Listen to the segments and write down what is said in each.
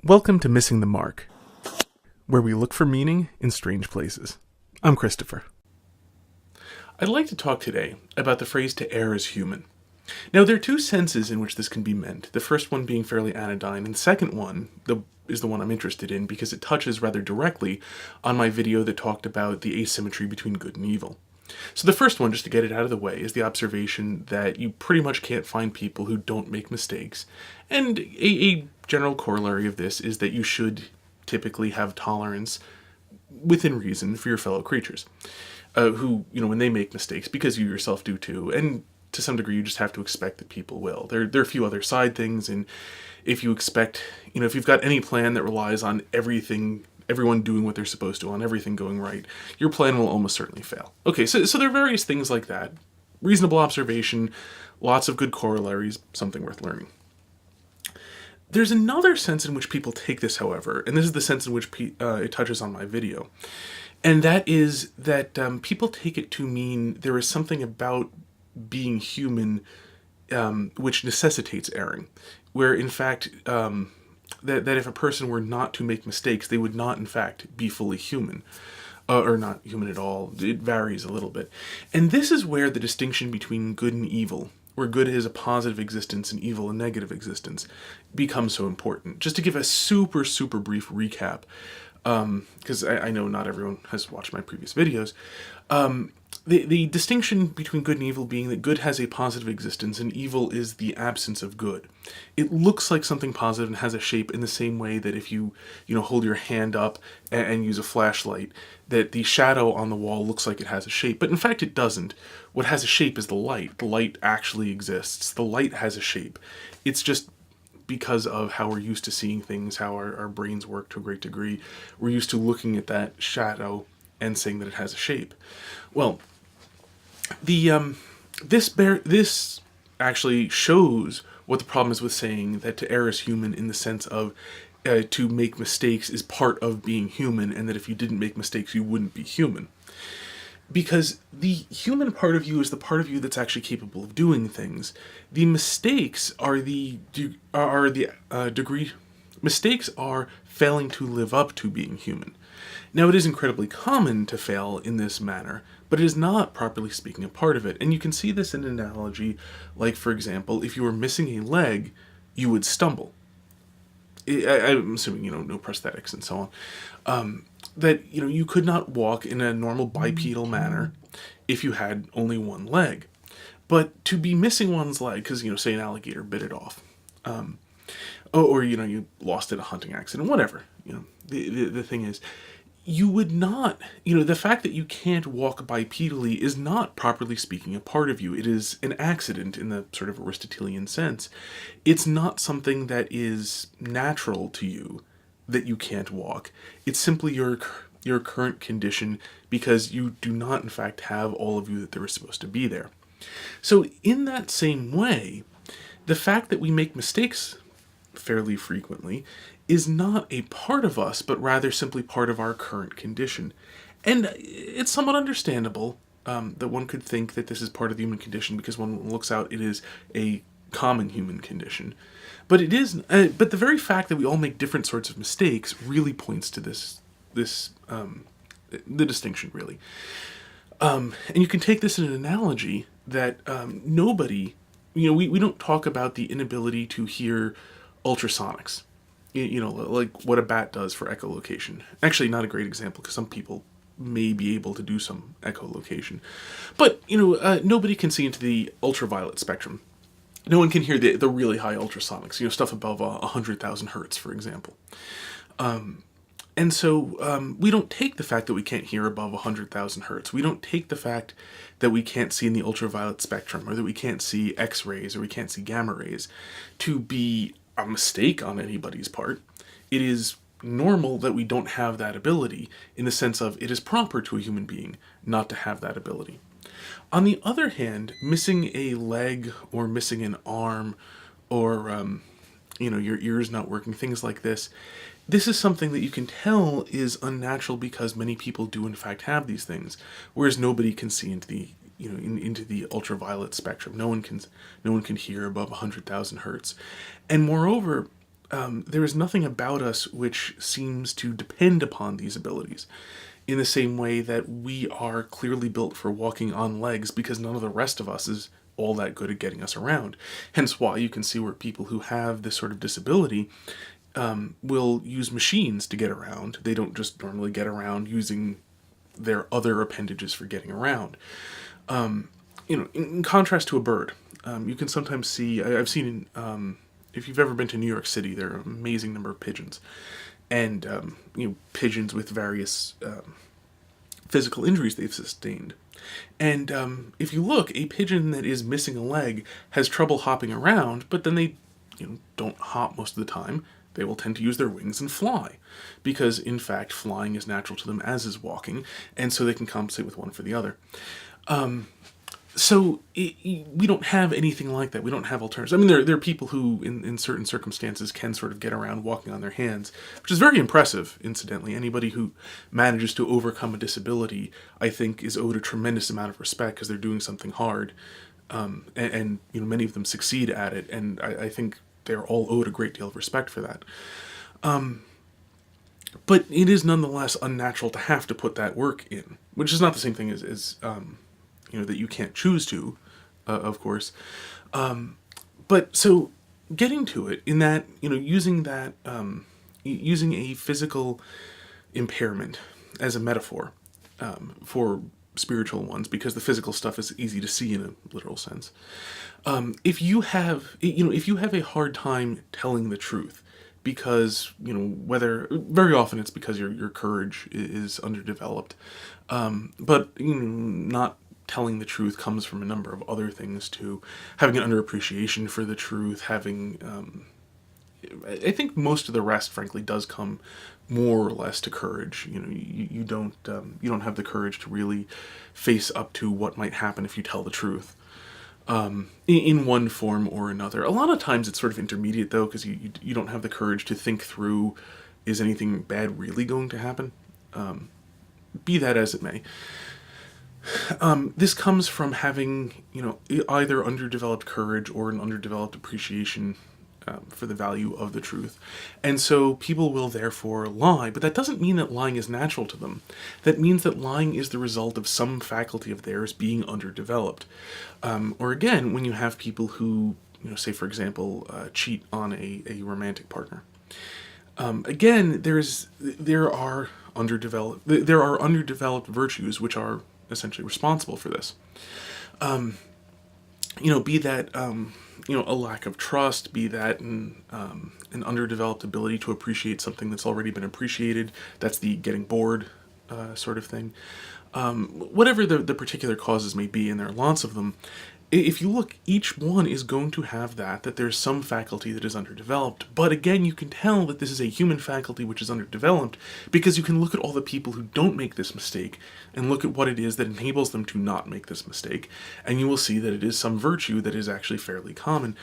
Welcome to Missing the Mark, where we look for meaning in strange places. I'm Christopher. I'd like to talk today about the phrase to err is human. Now, there are two senses in which this can be meant, the first one being fairly anodyne, and the second one is the one I'm interested in because it touches rather directly on my video that talked about the asymmetry between good and evil. So the first one, just to get it out of the way, is the observation that you pretty much can't find people who don't make mistakes. And a general corollary of this is that you should typically have tolerance within reason for your fellow creatures, who, when they make mistakes, because you yourself do too, and to some degree you just have to expect that people will. There are a few other side things, and if you expect, if you've got any plan that relies on everyone doing what they're supposed to, on everything going right, your plan will almost certainly fail. Okay, so there are various things like that. Reasonable observation, lots of good corollaries, something worth learning. There's another sense in which people take this, however, and this is the sense in which it touches on my video, and that is that people take it to mean there is something about being human which necessitates erring, where in fact that if a person were not to make mistakes, they would not in fact be fully human, or not human at all. It varies a little bit. And this is where the distinction between good and evil, where good is a positive existence and evil a negative existence, becomes so important. Just to give a super brief recap, because I know not everyone has watched my previous videos, the distinction between good and evil being that good has a positive existence and evil is the absence of good. It looks like something positive and has a shape in the same way that if you hold your hand up and use a flashlight, that the shadow on the wall looks like it has a shape, but in fact it doesn't. What has a shape is the light. The light actually exists. The light has a shape. It's just because of how we're used to seeing things, how our brains work to a great degree, we're used to looking at that shadow and saying that it has a shape. Well, this actually shows what the problem is with saying that to err is human, in the sense of to make mistakes is part of being human, and that if you didn't make mistakes, you wouldn't be human. Because the human part of you is the part of you that's actually capable of doing things. The mistakes are mistakes are failing to live up to being human. Now, it is incredibly common to fail in this manner, but it is not, properly speaking, a part of it. And you can see this in an analogy, like, for example, if you were missing a leg, you would stumble. I'm assuming, no prosthetics and so on. That, you could not walk in a normal bipedal manner if you had only one leg. But to be missing one's leg, because, say an alligator bit it off, or you lost it in a hunting accident, whatever, the thing is, you would not, the fact that you can't walk bipedally is not, properly speaking, a part of you. It is an accident in the sort of Aristotelian sense. It's not something that is natural to you that you can't walk. It's simply your current condition, because you do not, in fact, have all of you that there is supposed to be there. So in that same way, the fact that we make mistakes fairly frequently is not a part of us, but rather simply part of our current condition. And it's somewhat understandable that one could think that this is part of the human condition, because when one looks out, it is a common human condition. But it is. But the very fact that we all make different sorts of mistakes really points to the distinction, really. And you can take this in an analogy that nobody, we don't talk about the inability to hear ultrasonics. Like what a bat does for echolocation. Actually, not a great example, because some people may be able to do some echolocation. But, nobody can see into the ultraviolet spectrum. No one can hear the really high ultrasonics, stuff above 100,000 hertz, for example. And so we don't take the fact that we can't hear above 100,000 hertz. We don't take the fact that we can't see in the ultraviolet spectrum, or that we can't see X-rays, or we can't see gamma rays, to be a mistake on anybody's part. It is normal that we don't have that ability, in the sense of it is proper to a human being not to have that ability. On the other hand, missing a leg, or missing an arm, or your ears not working, things like this is something that you can tell is unnatural, because many people do in fact have these things, whereas nobody can see into the into the ultraviolet spectrum. No one can hear above 100,000 hertz. And moreover, there is nothing about us which seems to depend upon these abilities, in the same way that we are clearly built for walking on legs because none of the rest of us is all that good at getting us around. Hence why you can see where people who have this sort of disability will use machines to get around. They don't just normally get around using their other appendages for getting around. In contrast to a bird, you can sometimes see, I've seen, if you've ever been to New York City, there are an amazing number of pigeons. And, pigeons with various physical injuries they've sustained. And if you look, a pigeon that is missing a leg has trouble hopping around, but then they don't hop most of the time. They will tend to use their wings and fly, because in fact flying is natural to them, as is walking, and so they can compensate with one for the other. We don't have anything like that. We don't have alternatives. I mean, there are people who, in certain circumstances, can sort of get around walking on their hands, which is very impressive, incidentally. Anybody who manages to overcome a disability, I think, is owed a tremendous amount of respect because they're doing something hard. And many of them succeed at it, and I think they're all owed a great deal of respect for that. But it is nonetheless unnatural to have to put that work in, which is not the same thing as that you can't choose to, of course. But so getting to it in that, using that, using a physical impairment as a metaphor for spiritual ones, because the physical stuff is easy to see in a literal sense. If you have a hard time telling the truth, because whether very often it's because your courage is underdeveloped, but not telling the truth comes from a number of other things too. Having an underappreciation for the truth, having I think most of the rest, frankly, does come more or less to courage. You don't have the courage to really face up to what might happen if you tell the truth, in one form or another. A lot of times it's sort of intermediate though, because you don't have the courage to think through, is anything bad really going to happen? Be that as it may. This comes from having, either underdeveloped courage or an underdeveloped appreciation for the value of the truth. And so people will therefore lie, but that doesn't mean that lying is natural to them. That means that lying is the result of some faculty of theirs being underdeveloped. Or again, when you have people who, say for example, cheat on a romantic partner. Again, there are underdeveloped virtues which are essentially responsible for this. Be that a lack of trust, be that an underdeveloped ability to appreciate something that's already been appreciated. That's the getting bored sort of thing. Whatever the particular causes may be, and there are lots of them. If you look, each one is going to have that there's some faculty that is underdeveloped. But again, you can tell that this is a human faculty which is underdeveloped because you can look at all the people who don't make this mistake and look at what it is that enables them to not make this mistake, and you will see that it is some virtue that is actually fairly common.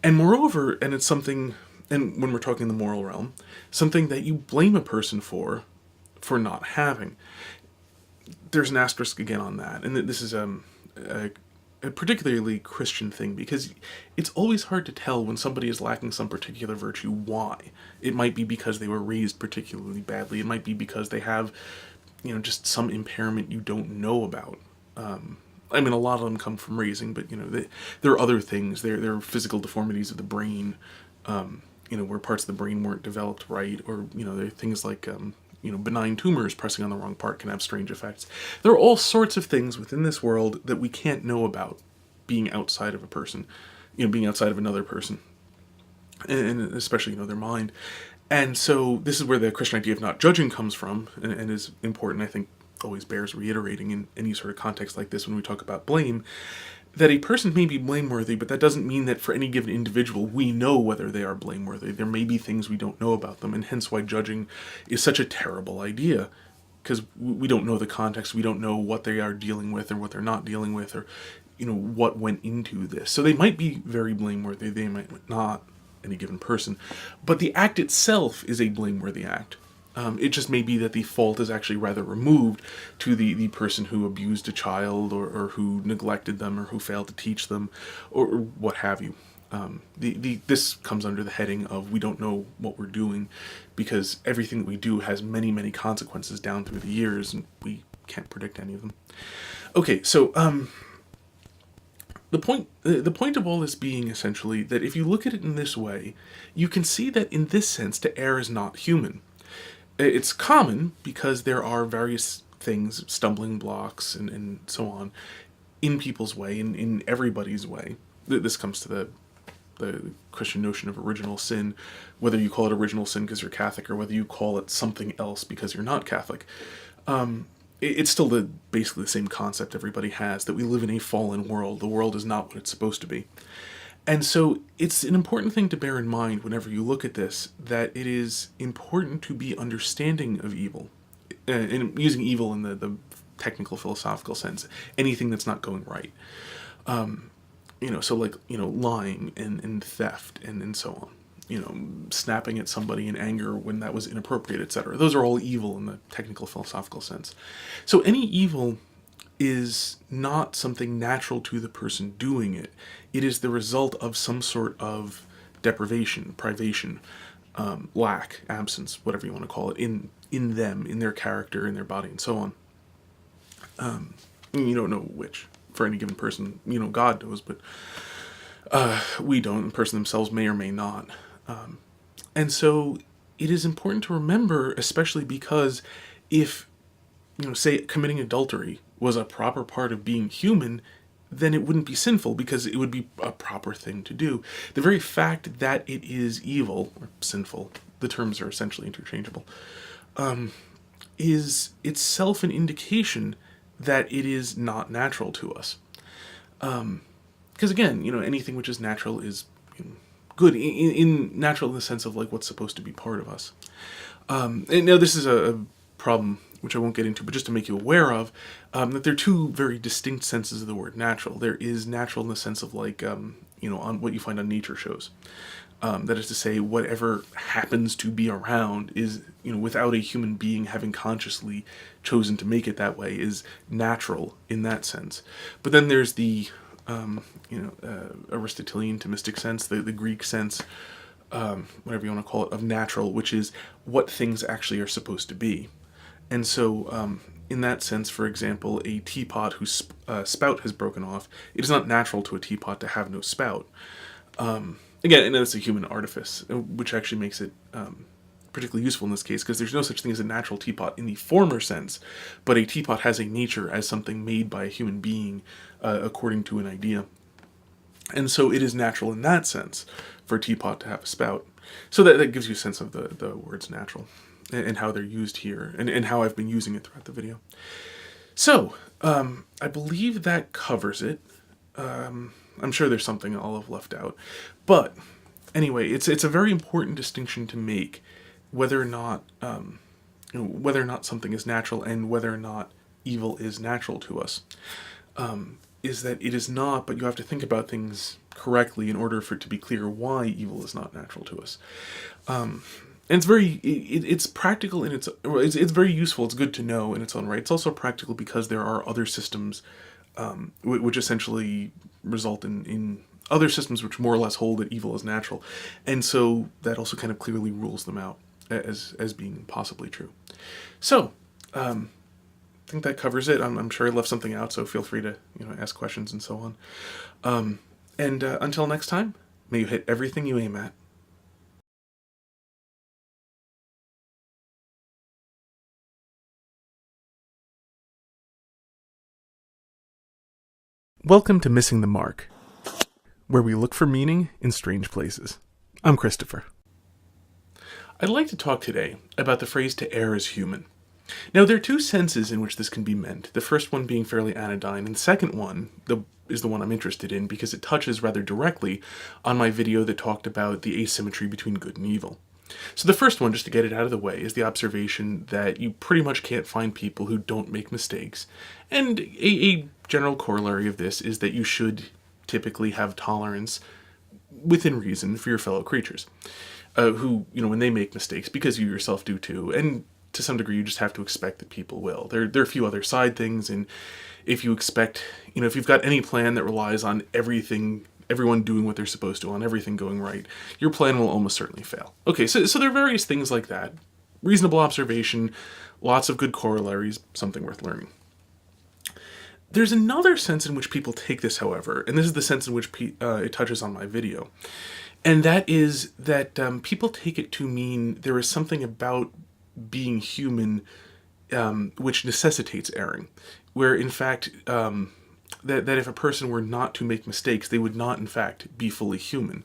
And moreover, and it's something, and when we're talking the moral realm, something that you blame a person for not having. There's an asterisk again on that, and this is a particularly Christian thing, because it's always hard to tell when somebody is lacking some particular virtue why. It might be because they were raised particularly badly. It might be because they have, just some impairment you don't know about. A lot of them come from raising, but there are other things. There are physical deformities of the brain, where parts of the brain weren't developed right, or there are things like benign tumors pressing on the wrong part can have strange effects. There are all sorts of things within this world that we can't know about being outside of a person, being outside of another person, and especially, their mind. And so this is where the Christian idea of not judging comes from, and is important, I think, always bears reiterating in any sort of context like this when we talk about blame, that a person may be blameworthy, but that doesn't mean that for any given individual we know whether they are blameworthy. There may be things we don't know about them, and hence why judging is such a terrible idea, because we don't know the context, we don't know what they are dealing with or what they're not dealing with, or what went into this. So they might be very blameworthy, they might not, any given person, but the act itself is a blameworthy act. It just may be that the fault is actually rather removed to the person who abused a child, or who neglected them, or who failed to teach them, or what have you. This comes under the heading of we don't know what we're doing because everything that we do has many, many consequences down through the years, and we can't predict any of them. Okay, so the point of all this being essentially that if you look at it in this way, you can see that in this sense to err is not human. It's common because there are various things, stumbling blocks and so on, in people's way, in everybody's way. This comes to the Christian notion of original sin, whether you call it original sin because you're Catholic or whether you call it something else because you're not Catholic. It's still basically the same concept everybody has, that we live in a fallen world. The world is not what it's supposed to be. And so it's an important thing to bear in mind whenever you look at this, that it is important to be understanding of evil, and using evil in the technical philosophical sense, anything that's not going right. So like, lying and theft and so on. Snapping at somebody in anger when that was inappropriate, etc. Those are all evil in the technical philosophical sense. So any evil is not something natural to the person doing it. It is the result of some sort of deprivation, privation, lack, absence, whatever you want to call it, in them, in their character, in their body, and so on. You don't know which for any given person. God knows, but we don't. The person themselves may or may not. And so it is important to remember, especially because if, say committing adultery was a proper part of being human, then it wouldn't be sinful because it would be a proper thing to do. The very fact that it is evil or sinful, the terms are essentially interchangeable, is itself an indication that it is not natural to us. Because again, anything which is natural is good, in natural in the sense of like what's supposed to be part of us. And now this is a problem which I won't get into, but just to make you aware of, that there are two very distinct senses of the word natural. There is natural in the sense of like, on what you find on nature shows. That is to say, whatever happens to be around is, without a human being having consciously chosen to make it that way, is natural in that sense. But then there's the Aristotelian Thomistic sense, the Greek sense, whatever you want to call it, of natural, which is what things actually are supposed to be. And so, in that sense, for example, a teapot whose spout has broken off, it is not natural to a teapot to have no spout. Again, and that's a human artifice, which actually makes it particularly useful in this case, because there's no such thing as a natural teapot in the former sense, but a teapot has a nature as something made by a human being according to an idea. And so it is natural in that sense for a teapot to have a spout. So that gives you a sense of the words natural and how they're used here and how I've been using it throughout the video. So, I believe that covers it. I'm sure there's something I'll have left out. But anyway, it's a very important distinction to make whether or not something is natural and whether or not evil is natural to us. Is that it is not, but you have to think about things correctly in order for it to be clear why evil is not natural to us. And it's practical in it's very useful. It's good to know in its own right. It's also practical because there are other systems which essentially result in other systems which more or less hold that evil is natural, and so that also kind of clearly rules them out as being possibly true. So, I think that covers it. I'm sure I left something out, so feel free to ask questions and so on. And until next time, may you hit everything you aim at. Welcome to Missing the Mark, where we look for meaning in strange places. I'm Christopher. I'd like to talk today about the phrase to err is human. Now, there are two senses in which this can be meant, the first one being fairly anodyne, and the second one is the one I'm interested in because it touches rather directly on my video that talked about the asymmetry between good and evil. So the first one, just to get it out of the way, is the observation that you pretty much can't find people who don't make mistakes. And a general corollary of this is that you should typically have tolerance within reason for your fellow creatures, who, when they make mistakes, because you yourself do too, and to some degree you just have to expect that people will. There are a few other side things, and if you expect, if you've got any plan that relies on everything everyone doing what they're supposed to, on everything going right, your plan will almost certainly fail. Okay, so there are various things like that. Reasonable observation, lots of good corollaries, something worth learning. There's another sense in which people take this, however, and this is the sense in which it touches on my video, and that is that people take it to mean there is something about being human which necessitates erring, where in fact that if a person were not to make mistakes, they would not in fact be fully human.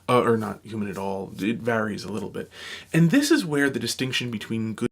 Or not human at all. It varies a little bit. And this is where the distinction between good